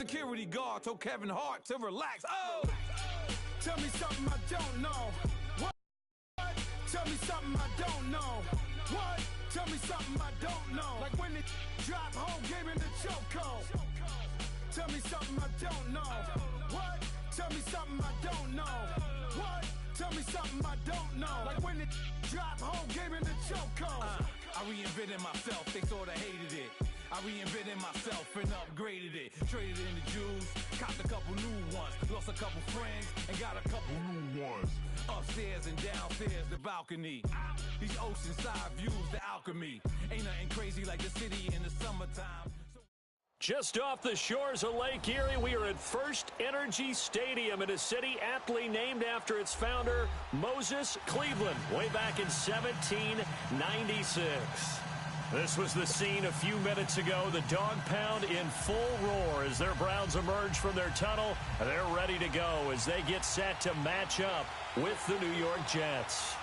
security guard told Kevin Hart to relax. Oh! Tell me something I don't know. What? Tell me something I don't know. What? Tell me something I don't know. Like when it drop home, game in the chokehold. Tell me something I don't know. What? Tell me something I don't know. What? Tell me something I don't know. Like when it drop home, game in the chokehold. I reinvented myself, they sorta hated it. I reinvented myself and upgraded it. Traded in the Jews, copped a couple new ones. Lost a couple friends and got a couple new ones. Upstairs and downstairs, the balcony. These oceanside views, the alchemy. Ain't nothing crazy like the city in the summertime. Just off the shores of Lake Erie, we are at First Energy Stadium in a city aptly named after its founder, Moses Cleveland, way back in 1796. This was the scene a few minutes ago. The dog pound in full roar as their Browns emerge from their tunnel. They're ready to go as they get set to match up with the New York Jets.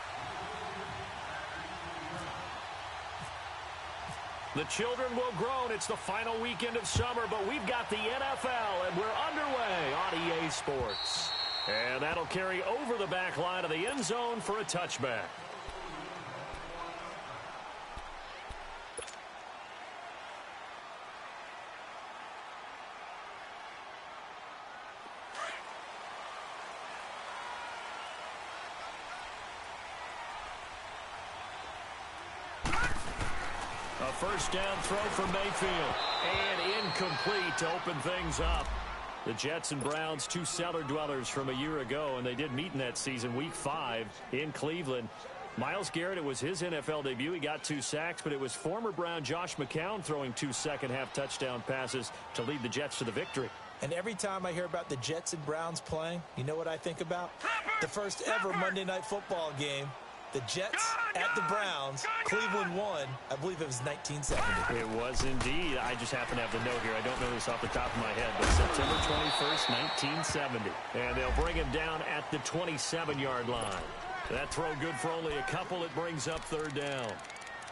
The children will groan. It's the final weekend of summer, but we've got the NFL, and we're underway on EA Sports. And that'll carry over the back line of the end zone for a touchback. A first down throw for Mayfield. And incomplete to open things up. The Jets and Browns, two cellar dwellers from a year ago, and they did meet in that season, Week 5 in Cleveland. Myles Garrett, it was his NFL debut. He got 2 sacks, but it was former Brown Josh McCown throwing 2 second-half touchdown passes to lead the Jets to the victory. And every time I hear about the Jets and Browns playing, you know what I think about? The first ever Monday Night Football game. The Jets at the Browns. Cleveland won. I believe it was 1970. It was indeed. I just happen to have the note here. I don't know this off the top of my head, but September 21st, 1970. And they'll bring him down at the 27-yard line. That throw good for only a couple. It brings up third down.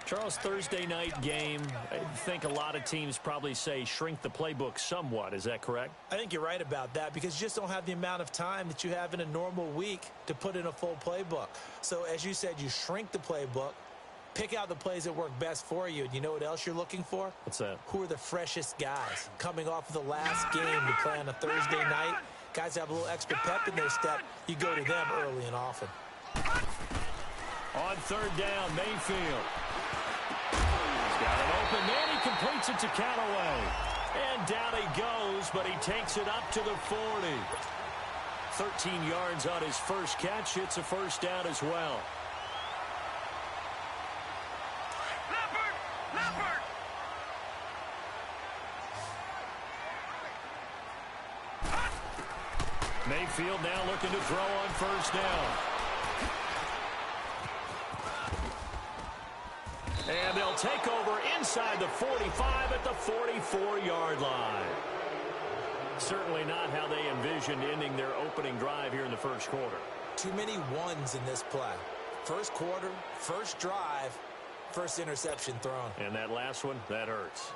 Charles, Thursday night game, I think a lot of teams probably say shrink the playbook somewhat. Is that correct? I think you're right about that because you just don't have the amount of time that you have in a normal week to put in a full playbook. So, as you said, you shrink the playbook, pick out the plays that work best for you. And you know what else you're looking for? What's that? Who are the freshest guys coming off of the last game to play on a Thursday night? Guys have a little extra pep in their step. You go to them early and often. On third down, Mayfield. Got it open, man. He completes it to Callaway. And down he goes, but he takes it up to the 40. 13 yards on his first catch. It's a first down as well. Leopard! Mayfield now looking to throw on first down. And they'll take over inside the 45 at the 44-yard line. Certainly not how they envisioned ending their opening drive here in the first quarter. Too many ones in this play. First quarter, first drive, first interception thrown. And that last one, that hurts.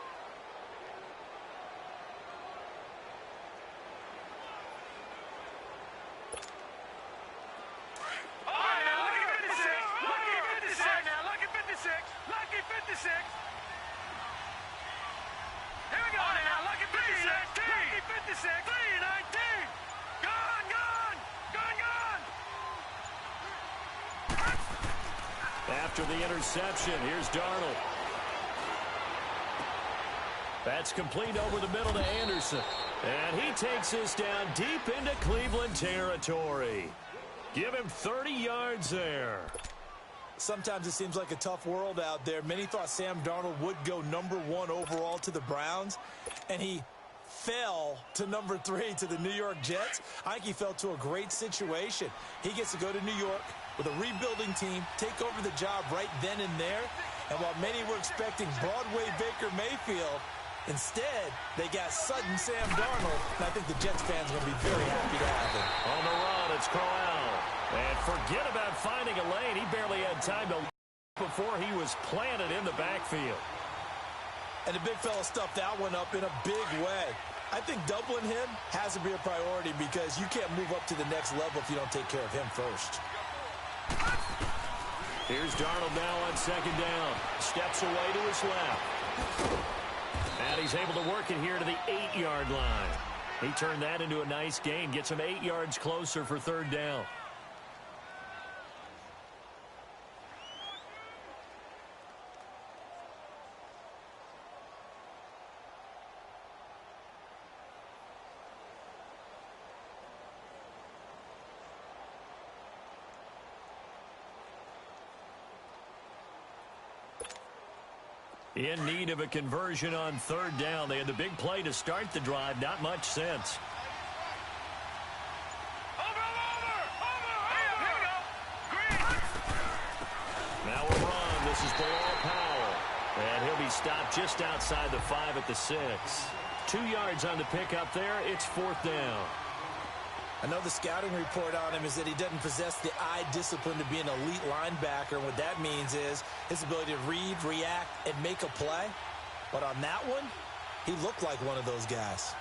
After the interception, here's Darnold. That's complete over the middle to Anderson. And he takes this down deep into Cleveland territory. Give him 30 yards there. Sometimes it seems like a tough world out there. Many thought Sam Darnold would go #1 overall to the Browns, and he fell to #3 to the New York Jets. I think he fell to a great situation. He gets to go to New York with a rebuilding team, take over the job right then and there. And while many were expecting Broadway Baker Mayfield, instead, they got sudden Sam Darnold. And I think the Jets fans are going to be very happy to have him. On the run, it's Corral. And forget about finding a lane. He barely had time to before he was planted in the backfield. And the big fella stuffed that one up in a big way. I think doubling him has to be a priority because you can't move up to the next level if you don't take care of him first. Here's Darnold now on second down. Steps away to his left. And he's able to work it here to the 8-yard line. He turned that into a nice gain. Gets him 8 yards closer for third down. In need of a conversion on third down. They had the big play to start the drive. Not much sense. Now a run. This is below Powell. And he'll be stopped just outside the 5 at the 6. 2 yards on the pickup there. It's fourth down. I know the scouting report on him is that he doesn't possess the eye discipline to be an elite linebacker. And what that means is his ability to read, react, and make a play. But on that one, he looked like one of those guys.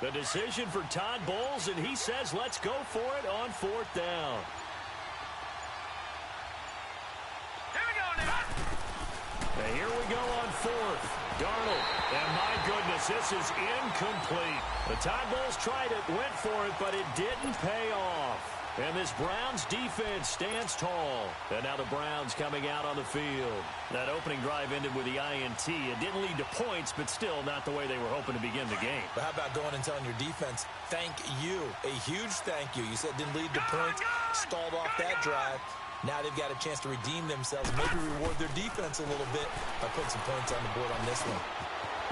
The decision for Todd Bowles, and he says let's go for it on fourth down. And here we go on fourth. Darnold, and my goodness, this is incomplete. The Todd Bowles tried it, went for it, but it didn't pay off. And this Browns defense stands tall. And now the Browns coming out on the field. That opening drive ended with the INT. It didn't lead to points, but still not the way they were hoping to begin the game. But how about going and telling your defense, thank you, a huge thank you. You said it didn't lead to points, stalled off that drive. Now they've got a chance to redeem themselves, maybe reward their defense a little bit by putting some points on the board on this one.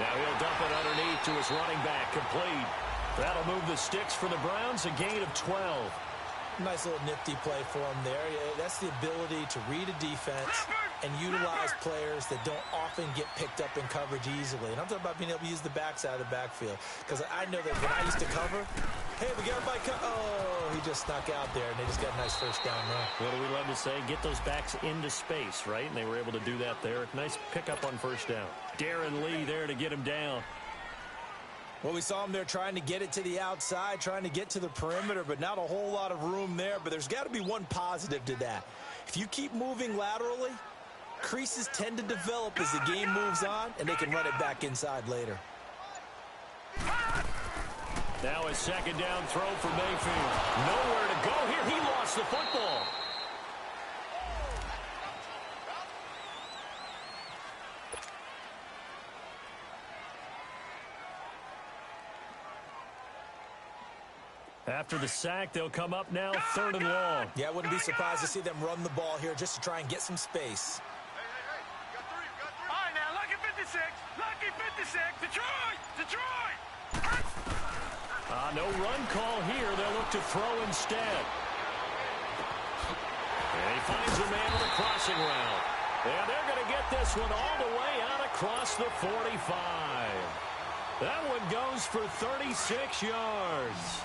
Now he'll dump it underneath to his running back, complete. That'll move the sticks for the Browns, a gain of 12. Nice little nifty play for him there. That's the ability to read a defense and utilize players that don't often get picked up in coverage easily. And I'm talking about being able to use the backside of the backfield. Because I know that when I used to cover, hey, we got everybody oh, he just snuck out there, and they just got a nice first down there. What do we love to say? Get those backs into space, right? And they were able to do that there. Nice pickup on first down. Darren Lee there to get him down. Well, we saw him there trying to get it to the outside, trying to get to the perimeter, but not a whole lot of room there. But there's got to be one positive to that. If you keep moving laterally, creases tend to develop as the game moves on, and they can run it back inside later. Now a second down throw for Mayfield. Nowhere to go here. He lost the football. After the sack, they'll come up now, third and long. Yeah, I wouldn't be surprised to see them run the ball here just to try and get some space. Hey, got three. All right, now, lucky 56, lucky 56, Detroit! No run call here. They'll look to throw instead. And he finds a man on the crossing route. And they're going to get this one all the way out across the 45. That one goes for 36 yards.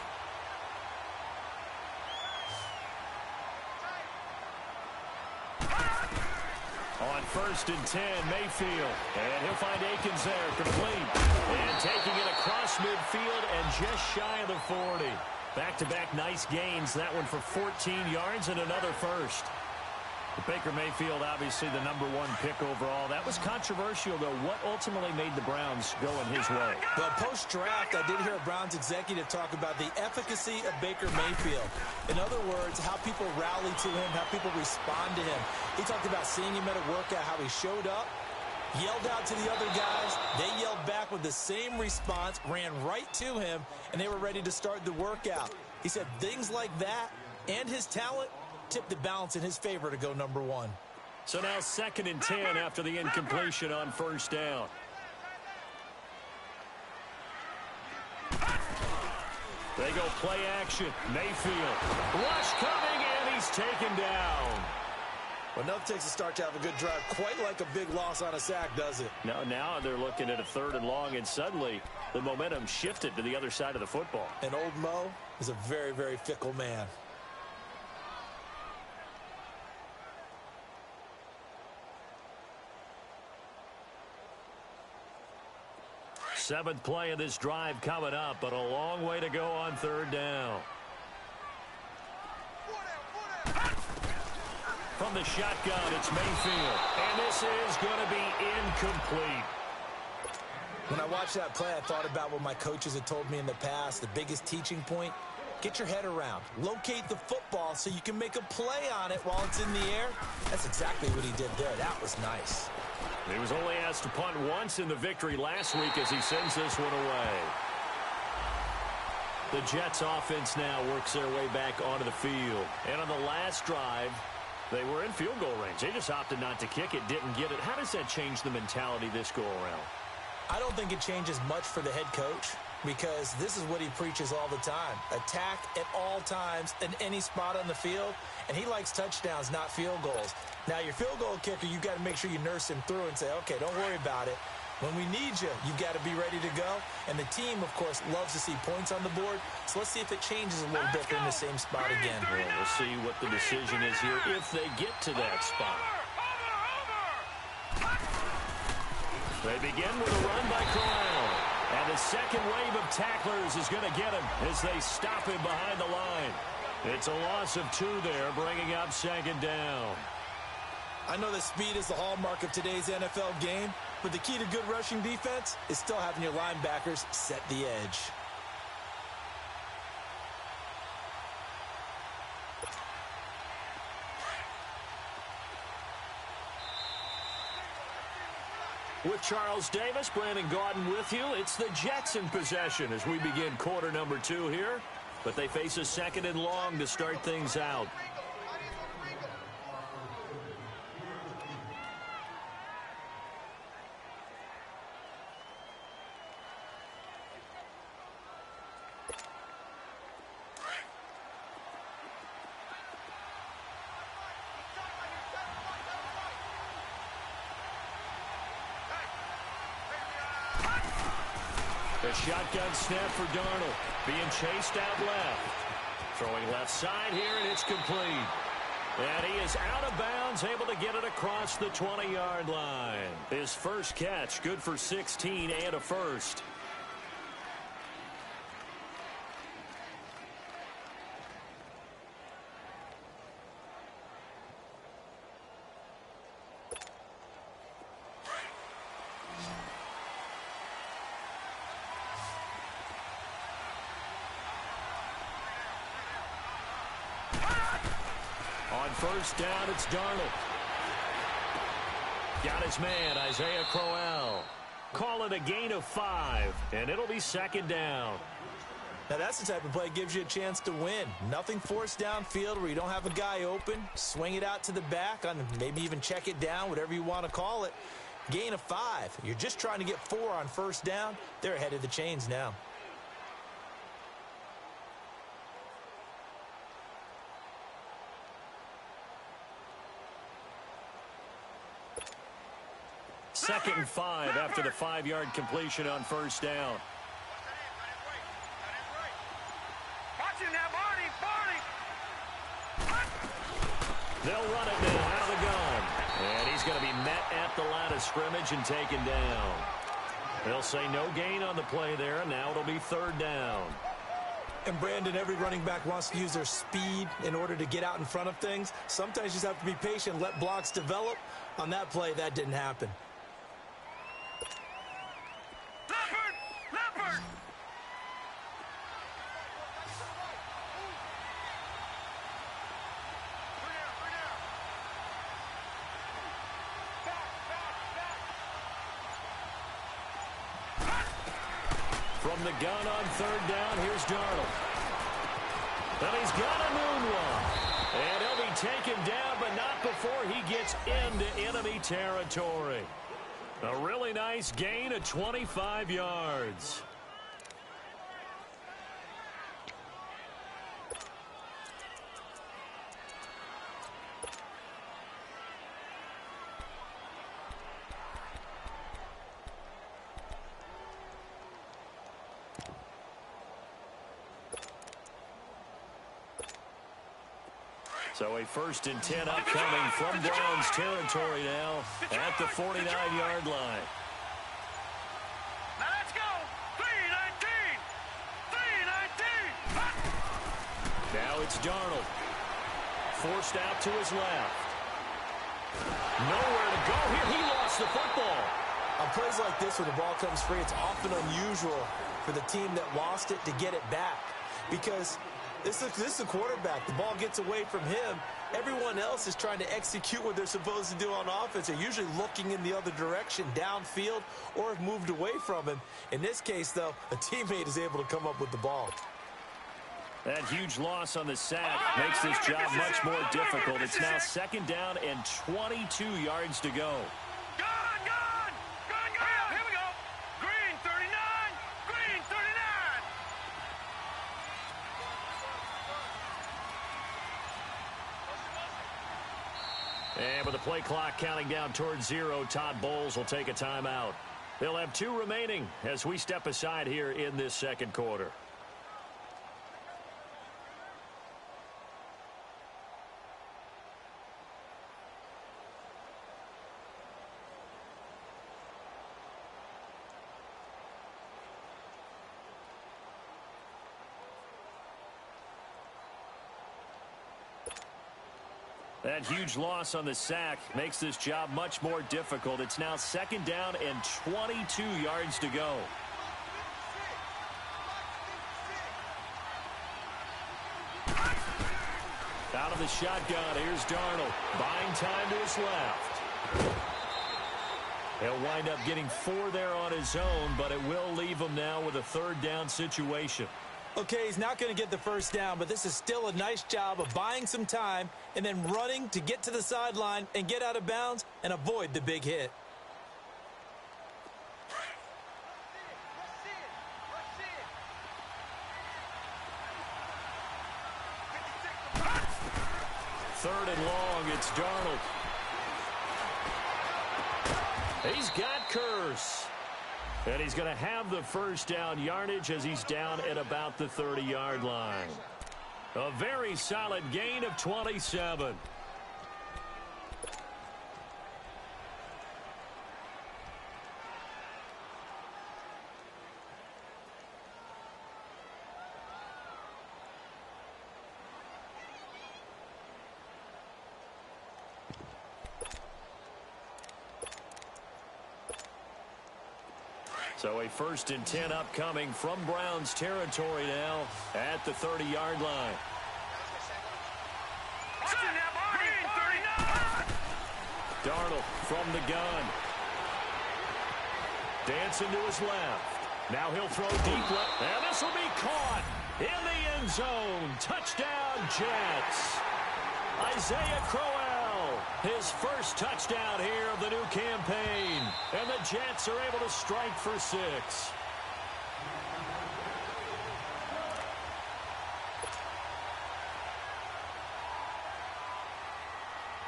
On first and 10, Mayfield. And he'll find Akins there, complete. And taking it across midfield and just shy of the 40. Back-to-back nice gains. That one for 14 yards and another first. Baker Mayfield, obviously the #1 pick overall. That was controversial, though. What ultimately made the Browns go in his way? Well, post-draft, I did hear a Browns executive talk about the efficacy of Baker Mayfield. In other words, how people rally to him, how people respond to him. He talked about seeing him at a workout, how he showed up, yelled out to the other guys. They yelled back with the same response, ran right to him, and they were ready to start the workout. He said things like that and his talent tipped the balance in his favor to go #1. So now second and 10 after the incompletion on first down. They go play action. Mayfield. Rush coming, and he's taken down. Well, nothing takes a start to have a good drive, quite like a big loss on a sack, does it? No, now they're looking at a 3rd and long, and suddenly the momentum shifted to the other side of the football. And old Mo is a very, very fickle man. Seventh play of this drive coming up, but a long way to go on 3rd down. From the shotgun, it's Mayfield. And this is going to be incomplete. When I watched that play, I thought about what my coaches had told me in the past. The biggest teaching point, get your head around. Locate the football so you can make a play on it while it's in the air. That's exactly what he did there. That was nice. He was only asked to punt once in the victory last week as he sends this one away. The Jets offense now works their way back onto the field. And on the last drive, they were in field goal range. They just opted not to kick it, didn't get it. How does that change the mentality this go around? I don't think it changes much for the head coach because this is what he preaches all the time. Attack at all times in any spot on the field, and he likes touchdowns, not field goals. Now, your field goal kicker, you've got to make sure you nurse him through and say, okay, don't worry about it. When we need you, you've got to be ready to go. And the team, of course, loves to see points on the board. So let's see if it changes a little bit. They're in the same spot again. Well, we'll see what the decision is here if they get to that spot. They begin with a run by Corral. And the second wave of tacklers is going to get him as they stop him behind the line. It's a loss of 2 there, bringing up 2nd down. I know that speed is the hallmark of today's NFL game, but the key to good rushing defense is still having your linebackers set the edge. With Charles Davis, Brandon Gaudin with you. It's the Jets in possession as we begin quarter number 2 here. But they face a 2nd and long to start things out. The shotgun snap for Darnold. Being chased out left. Throwing left side here, and it's complete. And he is out of bounds, able to get it across the 20-yard line. His first catch, good for 16 and a first. On first down, it's Darnold. Got his man, Isaiah Crowell. Call it a gain of 5, and it'll be 2nd down. Now, that's the type of play that gives you a chance to win. Nothing forced downfield where you don't have a guy open. Swing it out to the back, on maybe even check it down, whatever you want to call it. Gain of 5. You're just trying to get 4 on first down. They're ahead of the chains now. Second and 5 after the 5-yard completion on first down. They'll run it now out of the gun. And he's going to be met at the line of scrimmage and taken down. They'll say no gain on the play there. Now it'll be 3rd down. And Brandon, every running back wants to use their speed in order to get out in front of things. Sometimes you just have to be patient, let blocks develop. On that play, that didn't happen. From the gun on 3rd down, here's Darnold. And he's got a moonwalk. And he'll be taken down, but not before he gets into enemy territory. A really nice gain of 25 yards. So a 1st and 10 upcoming from Browns territory now at the 49-yard line. Now let's go. 3-19. 3-19. Now it's Darnold. Forced out to his left. Nowhere to go here. He lost the football. On plays like this, when the ball comes free, it's often unusual for the team that lost it to get it back. Because this is a quarterback. The ball gets away from him. Everyone else is trying to execute what they're supposed to do on offense. They're usually looking in the other direction, downfield, or have moved away from him. In this case, though, a teammate is able to come up with the ball. That huge loss on the sack makes this job much more difficult. It's now 2nd down and 22 yards to go. Here we go. Green 39. Green 39. And with the play clock counting down towards 0, Todd Bowles will take a timeout. They'll have 2 remaining as we step aside here in this 2nd quarter. That huge loss on the sack makes this job much more difficult. It's now 2nd down and 22 yards to go. Out of the shotgun, here's Darnold. Buying time to his left. He'll wind up getting 4 there on his own, but it will leave him now with a 3rd down situation. Okay, he's not going to get the 1st down, but this is still a nice job of buying some time and then running to get to the sideline and get out of bounds and avoid the big hit. Third and long, it's Darnold. He's got Curse. And he's going to have the 1st down yardage as he's down at about the 30-yard line. A very solid gain of 27. So a 1st and 10 upcoming from Browns territory now at the 30-yard line. Darnold from the gun. Dancing to his left. Now he'll throw deep left. And this will be caught in the end zone. Touchdown, Jets. Isaiah Crowell, his 1st touchdown here of the new campaign. And the Jets are able to strike for 6.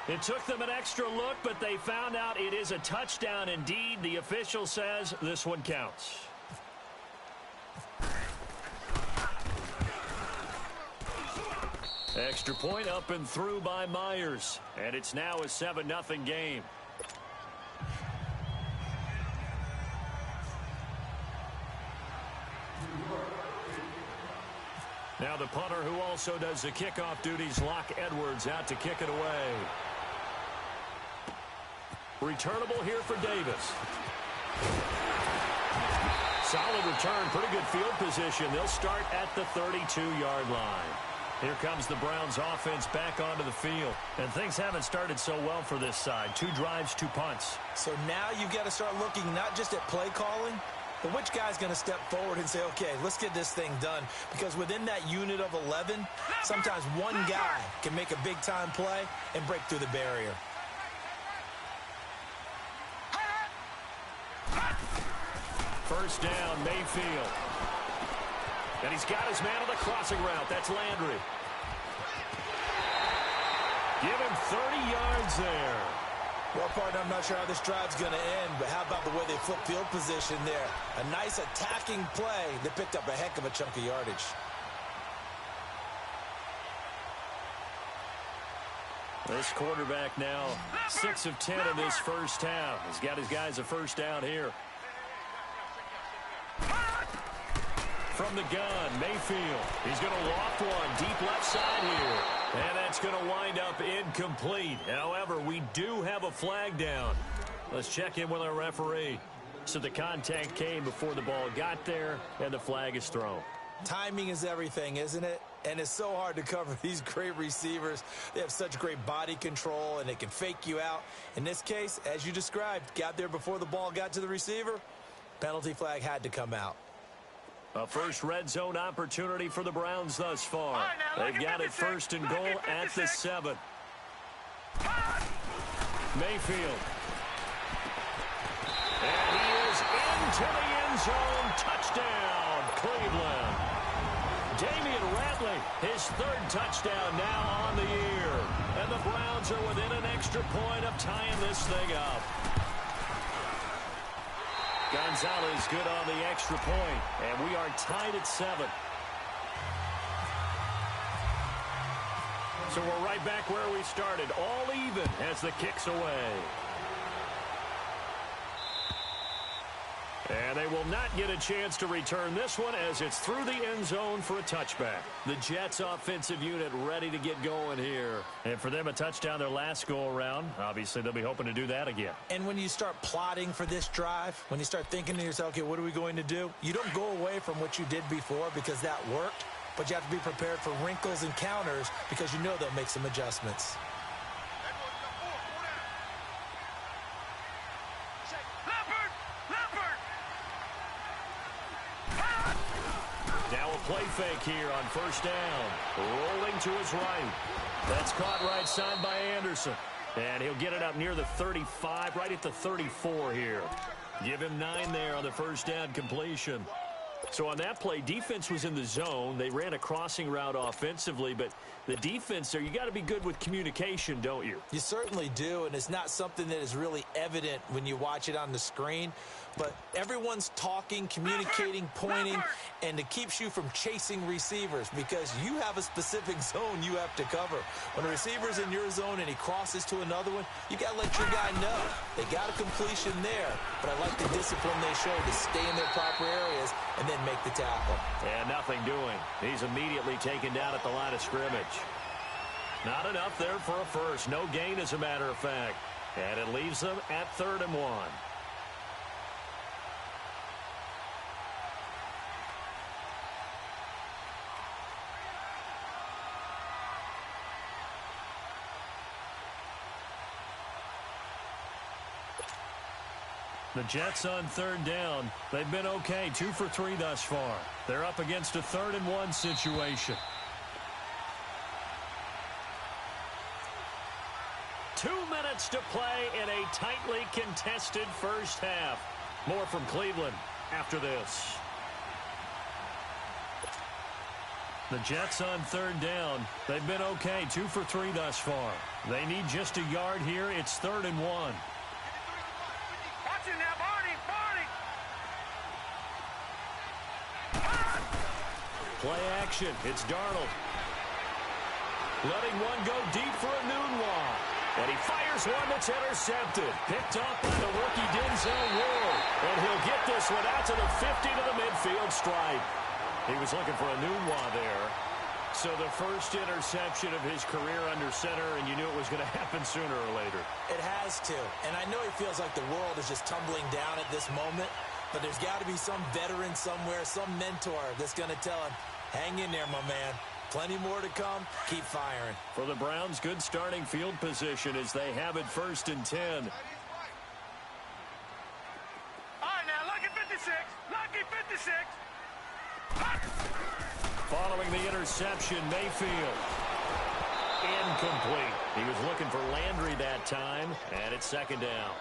It took them an extra look, but they found out it is a touchdown indeed. The official says this one counts. Extra point up and through by Myers. And it's now a 7-0 game. Now the punter who also does the kickoff duties, Locke Edwards, out to kick it away. Returnable here for Davis. Solid return, pretty good field position. They'll start at the 32-yard line. Here comes the Browns offense back onto the field. And things haven't started so well for this side. 2 drives, 2 punts. So now you've got to start looking not just at play calling, but which guy's going to step forward and say, okay, let's get this thing done. Because within that unit of 11, sometimes one guy can make a big-time play and break through the barrier. First down, Mayfield. And he's got his man on the crossing route. That's Landry. Give him 30 yards there. Well, partner, I'm not sure how this drive's going to end, but how about the way they flip field position there? A nice attacking play that picked up a heck of a chunk of yardage. This quarterback now 6 of 10 in this first half. He's got his guys a first down here. From the gun, Mayfield. He's going to loft one deep left side here. And that's going to wind up incomplete. However, we do have a flag down. Let's check in with our referee. So the contact came before the ball got there, and the flag is thrown. Timing is everything, isn't it? And it's so hard to cover these great receivers. They have such great body control, and they can fake you out. In this case, as you described, got there before the ball got to the receiver. Penalty flag had to come out. A first red zone opportunity for the Browns thus far. They've got it first and goal at the 7. Mayfield. And he is into the end zone. Touchdown, Cleveland. Damian Ratley, his 3rd touchdown now on the year. And the Browns are within an extra point of tying this thing up. Gonzalez good on the extra point, and we are tied at 7. So we're right back where we started, all even as the kick's away. And they will not get a chance to return this one as it's through the end zone for a touchback. The Jets offensive unit ready to get going here. And for them, a touchdown their last go-around. Obviously, they'll be hoping to do that again. And when you start plotting for this drive, when you start thinking to yourself, okay, what are we going to do? You don't go away from what you did before because that worked, but you have to be prepared for wrinkles and counters because you know they'll make some adjustments. Play fake here on first down. Rolling to his right. That's caught right side by Anderson. And he'll get it up near the 35, right at the 34 here. Give him 9 there on the first down completion. So on that play, defense was in the zone. They ran a crossing route offensively, but the defense there, you got to be good with communication, don't you? You certainly do, and it's not something that is really evident when you watch it on the screen. But everyone's talking, communicating, pointing, and it keeps you from chasing receivers because you have a specific zone you have to cover. When a receiver's in your zone and he crosses to another one, you got to let your guy know. They got a completion there, but I like the discipline they show to stay in their proper areas and then make the tackle. And nothing doing. He's immediately taken down at the line of scrimmage. Not enough there for a first. No gain, as a matter of fact. And it leaves them at 3rd and 1. The Jets on 3rd down. They've been okay, 2 for 3 thus far. They're up against a 3rd and 1 situation. 2 minutes to play in a tightly contested first half. More from Cleveland after this. The Jets on 3rd down. They've been okay, 2 for 3 thus far. They need just a yard here. It's 3rd and 1. Play action. It's Darnold. Letting one go deep for a noon walk. And he fires one that's intercepted. Picked up by the rookie Denzel Ward. And he'll get this one out to the 50 to the midfield stripe. He was looking for a noon walk there. So the first interception of his career under center, and you knew it was going to happen sooner or later. It has to. And I know he feels like the world is just tumbling down at this moment. But there's got to be some veteran somewhere, some mentor that's going to tell him, hang in there, my man. Plenty more to come. Keep firing. For the Browns, good starting field position as they have it 1st and 10. All right, now, lucky 56. Lucky 56. Following the interception, Mayfield. Incomplete. He was looking for Landry that time, and it's 2nd down.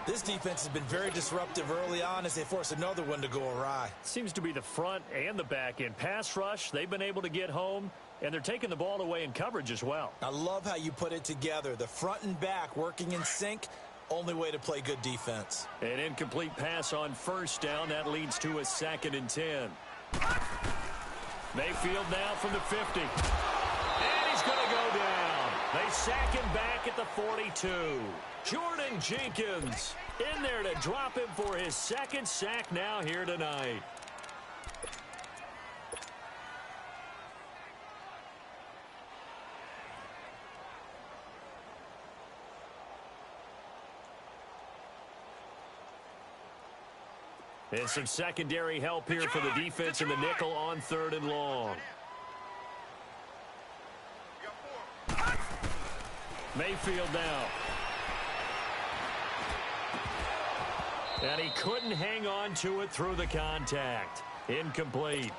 This defense has been very disruptive early on as they force another one to go awry. Seems to be the front and the back end. Pass rush, they've been able to get home, and they're taking the ball away in coverage as well. I love how you put it together. The front and back working in sync, only way to play good defense. An incomplete pass on 1st down. That leads to a 2nd and 10. Mayfield now from the 50. And he's going to go down. They sack him back at the 42. Jordan Jenkins in there to drop him for his second sack now here tonight. And some secondary help here for the defense in the nickel on 3rd and long. Mayfield now. And he couldn't hang on to it through the contact. Incomplete.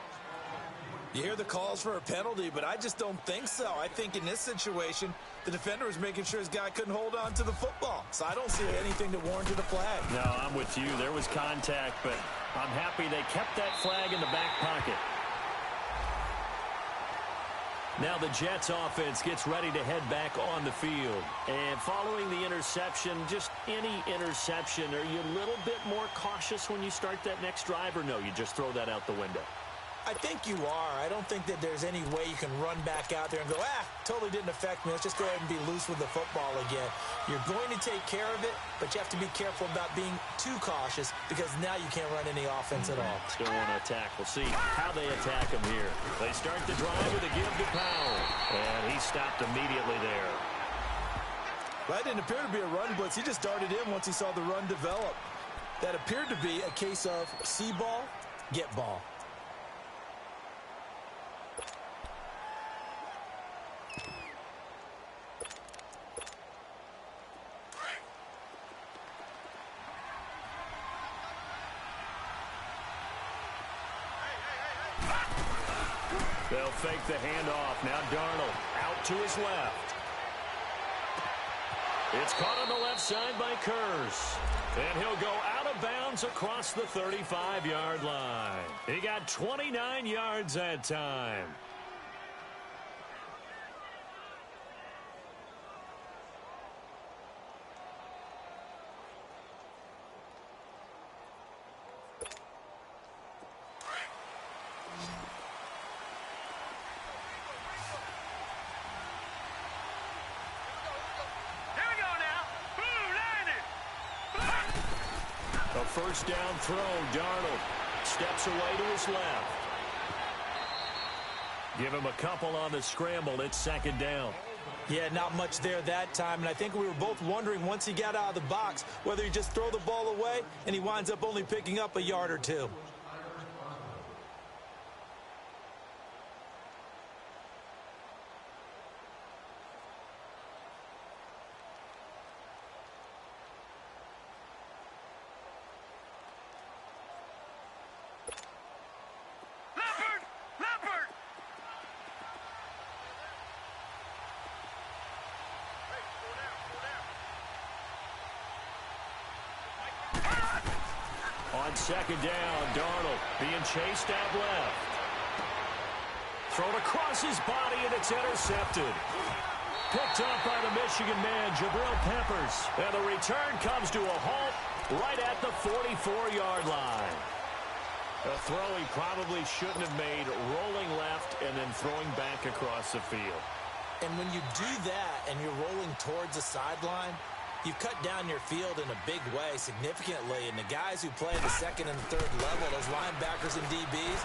You hear the calls for a penalty, but I just don't think so. I think in this situation, the defender was making sure his guy couldn't hold on to the football. So I don't see anything that warranted a flag. No, I'm with you. There was contact, but I'm happy they kept that flag in the back pocket. Now the Jets offense gets ready to head back on the field. And following the interception, just any interception, are you a little bit more cautious when you start that next drive, or no, you just throw that out the window? I think you are. I don't think that there's any way you can run back out there and go, totally didn't affect me. Let's just go ahead and be loose with the football again. You're going to take care of it, but you have to be careful about being too cautious because now you can't run any offense at all. Still want to attack. We'll see how they attack him here. They start the drive with a give to Powell, and he stopped immediately there. That didn't appear to be a run blitz. He just darted in once he saw the run develop. That appeared to be a case of see ball, get ball. They'll fake the handoff. Now Darnold out to his left. It's caught on the left side by Kurz. And he'll go out of bounds across the 35-yard line. He got 29 yards that time. First down throw. Darnold steps away to his left. Give him a couple on the scramble. It's 2nd down. Yeah, not much there that time. And I think we were both wondering once he got out of the box whether he just throw the ball away and he winds up only picking up a yard or two. On 2nd down, Darnold being chased out left. Thrown across his body, and it's intercepted. Picked up by the Michigan man, Jabril Peppers. And the return comes to a halt right at the 44-yard line. A throw he probably shouldn't have made, rolling left and then throwing back across the field. And when you do that and you're rolling towards the sideline, you've cut down your field in a big way, significantly. And the guys who play at the 2nd and 3rd level, those linebackers and DBs,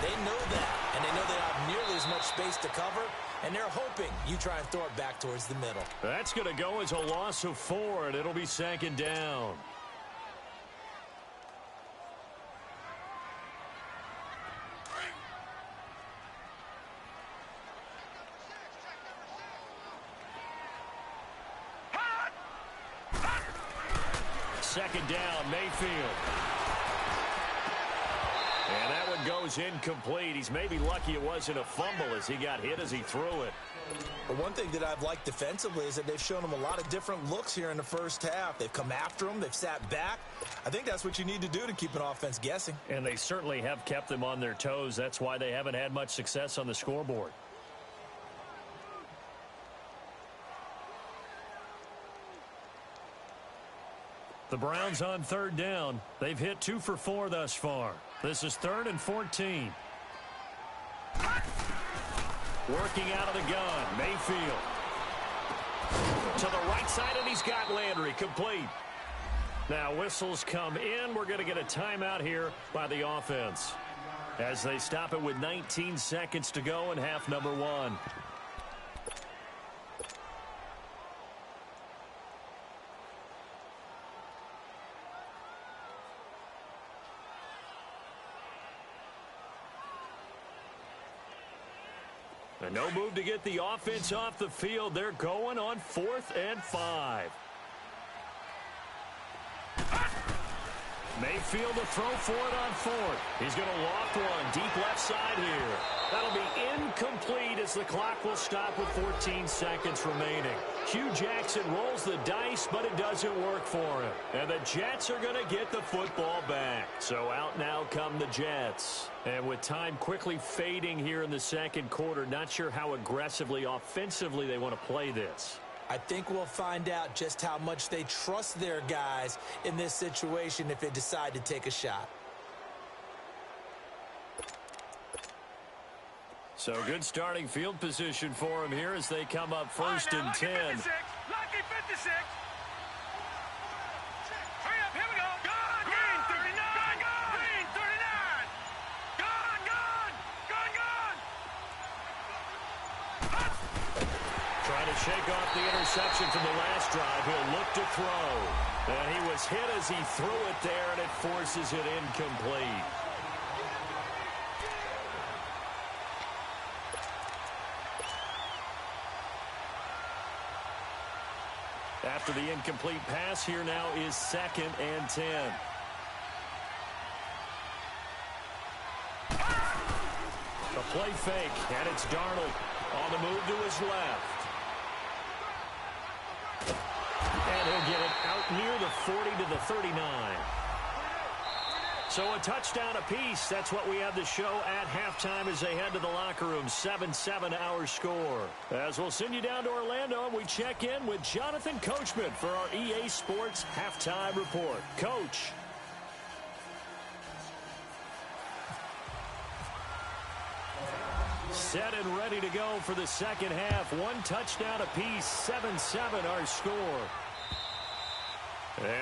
they know that. And they know they don't have nearly as much space to cover. And they're hoping you try and throw it back towards the middle. That's going to go as a loss of 4, and it'll be 2nd down. Second down, Mayfield. And that one goes incomplete. He's maybe lucky it wasn't a fumble as he got hit as he threw it. But one thing that I've liked defensively is that they've shown him a lot of different looks here in the first half. They've come after him. They've sat back. I think that's what you need to do to keep an offense guessing. And they certainly have kept them on their toes. That's why they haven't had much success on the scoreboard. The Browns on 3rd down. They've hit 2 for 4 thus far. This is 3rd and 14. Working out of the gun, Mayfield. to the right side, and he's got Landry complete. Now whistles come in. We're going to get a timeout here by the offense as they stop it with 19 seconds to go in half number one. And no move to get the offense off the field. They're going on 4th and 5. Mayfield to throw for it on 4th. He's going to loft one deep left side here. That'll be incomplete as the clock will stop with 14 seconds remaining. Hugh Jackson rolls the dice, but it doesn't work for him. And the Jets are going to get the football back. So out now come the Jets. And with time quickly fading here in the second quarter, not sure how aggressively, offensively they want to play this. I think we'll find out just how much they trust their guys in this situation if they decide to take a shot. So good starting field position for him here as they come up 1st and 10. Lucky 56. Hurry up, here we go. Gone, green, 39. Gone, green, 39. Gone, gone. Trying to shake off the interception from the last drive. He'll look to throw. And he was hit as he threw it there, and it forces it incomplete. After the incomplete pass, here now is 2nd and 10. A play fake, and it's Darnold on the move to his left. And he'll get it out near the 40 to the 39. So a touchdown apiece. That's what we have to show at halftime as they head to the locker room. 7-7 our score. As we'll send you down to Orlando, and we check in with Jonathan Coachman for our EA Sports Halftime Report. Coach. Set and ready to go for the second half. One touchdown apiece. 7-7 our score.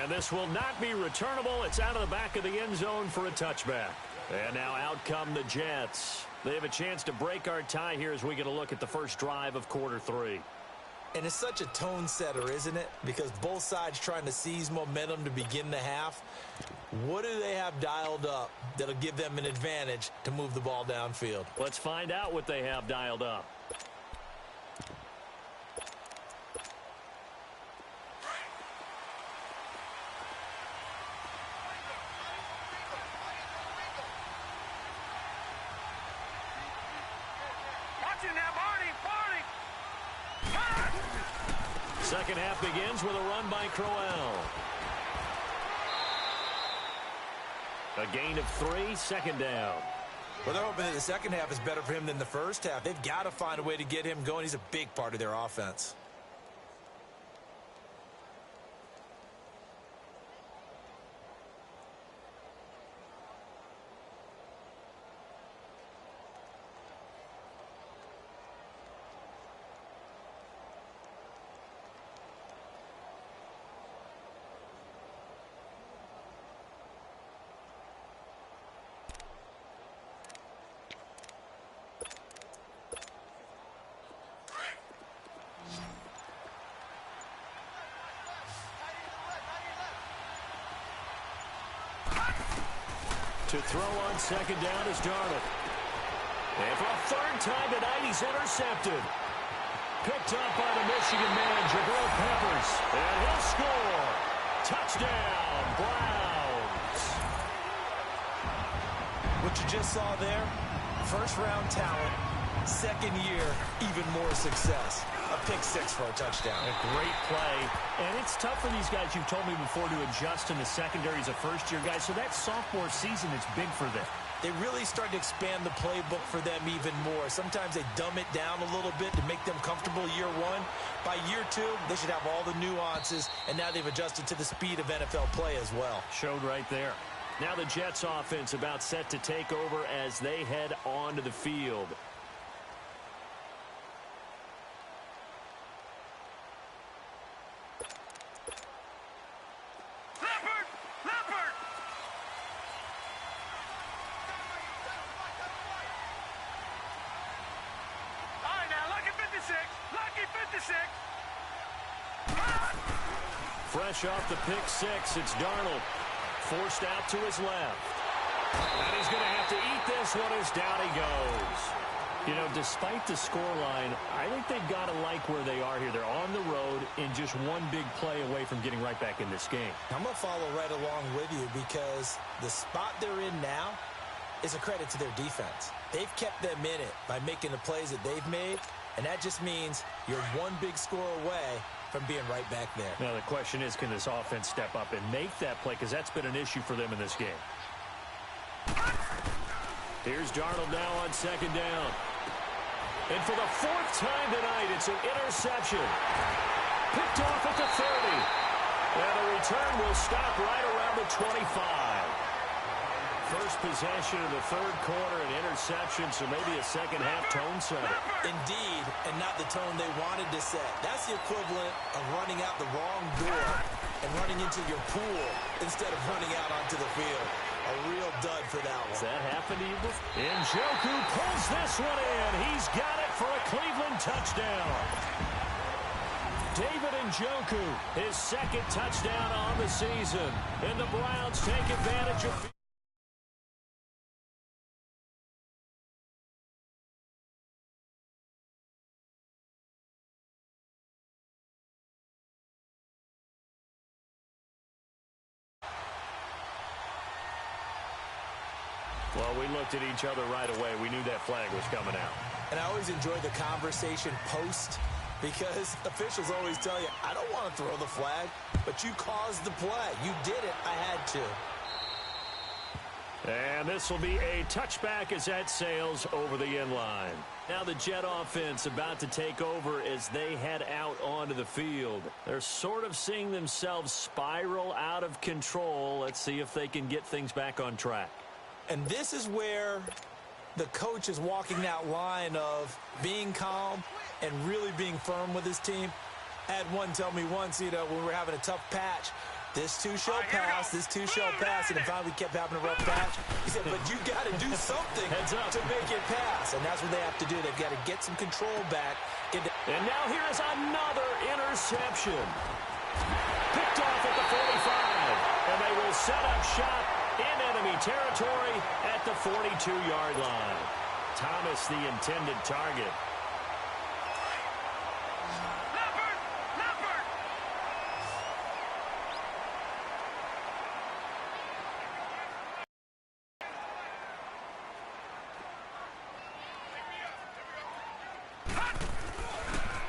And this will not be returnable. It's out of the back of the end zone for a touchback. And now out come the Jets. They have a chance to break our tie here as we get a look at the first drive of quarter 3. And it's such a tone setter, isn't it? Because both sides trying to seize momentum to begin the half. What do they have dialed up that'll give them an advantage to move the ball downfield? Let's find out what they have dialed up. Second half begins with a run by Crowell. A gain of 3, 2nd down. Well, they're hoping that the second half is better for him than the first half. They've got to find a way to get him going. He's a big part of their offense. To throw on 2nd down is Darnold. And for a 3rd time tonight, he's intercepted. Picked up by the Michigan man, Jabril Peppers. And he'll score. Touchdown, Browns. What you just saw there, first-round talent, second year, even more success. A pick 6 for a touchdown. A great play. And it's tough for these guys, you've told me before, to adjust in the secondary as a first-year guy. So that sophomore season is big for them. They really started to expand the playbook for them even more. Sometimes they dumb it down a little bit to make them comfortable year 1. By year 2, they should have all the nuances, and now they've adjusted to the speed of NFL play as well. Showed right there. Now the Jets offense about set to take over as they head onto the field. fresh off the pick six. It's Darnold forced out to his left. And he's going to have to eat this one as down he goes. You know, despite the scoreline, I think they've got to like where they are here. They're on the road and just one big play away from getting right back in this game. I'm going to follow right along with you because the spot they're in now is a credit to their defense. They've kept them in it by making the plays that they've made, and that just means you're one big score away from being right back there. Now, the question is, can this offense step up and make that play? Because that's been an issue for them in this game. Here's Darnold now on second down. And for the fourth time tonight, it's an interception. Picked off at the 30. And the return will stop right around the 25. First possession of the third quarter, an interception, so maybe a second-half tone setter. Indeed, and not the tone they wanted to set. That's the equivalent of running out the wrong door and running into your pool instead of running out onto the field. A real dud for that one. Has that happened to you before? Njoku pulls this one in. He's got it for a Cleveland touchdown. David Njoku, his second touchdown on the season. And the Browns take advantage of... Well, we looked at each other right away. We knew that flag was coming out. And I always enjoy the conversation post because officials always tell you, I don't want to throw the flag, but you caused the play. You did it. I had to. And this will be a touchback as that sails over the end line. Now the Jet offense about to take over as they head out onto the field. They're sort of seeing themselves spiral out of control. Let's see if they can get things back on track. And this is where the coach is walking that line of being calm and really being firm with his team. I had one tell me once, you know, when we were having a tough patch, this too shall pass, this too shall pass, and finally we kept having a rough patch. He said, but you got to do something to make it pass, and that's what they have to do. They've got to get some control back. And now here is another interception. Picked off at the 45, and they will set up shop in enemy territory at the 42-yard line. Thomas, the intended target.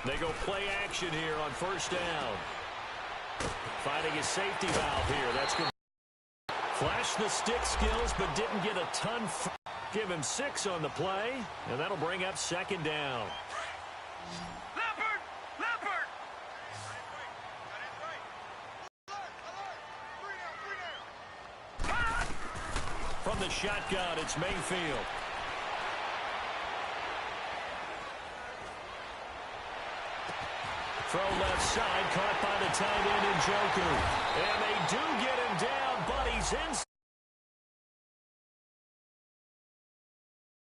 They go play action here on first down. Finding his safety valve here. That's good. Flashed the stick skills, but didn't get a ton. Give him 6 on the play, and that'll bring up second down. From the shotgun, it's Mayfield. Throw left side, caught by the tight end Njoku. And they do get him down, but he's in.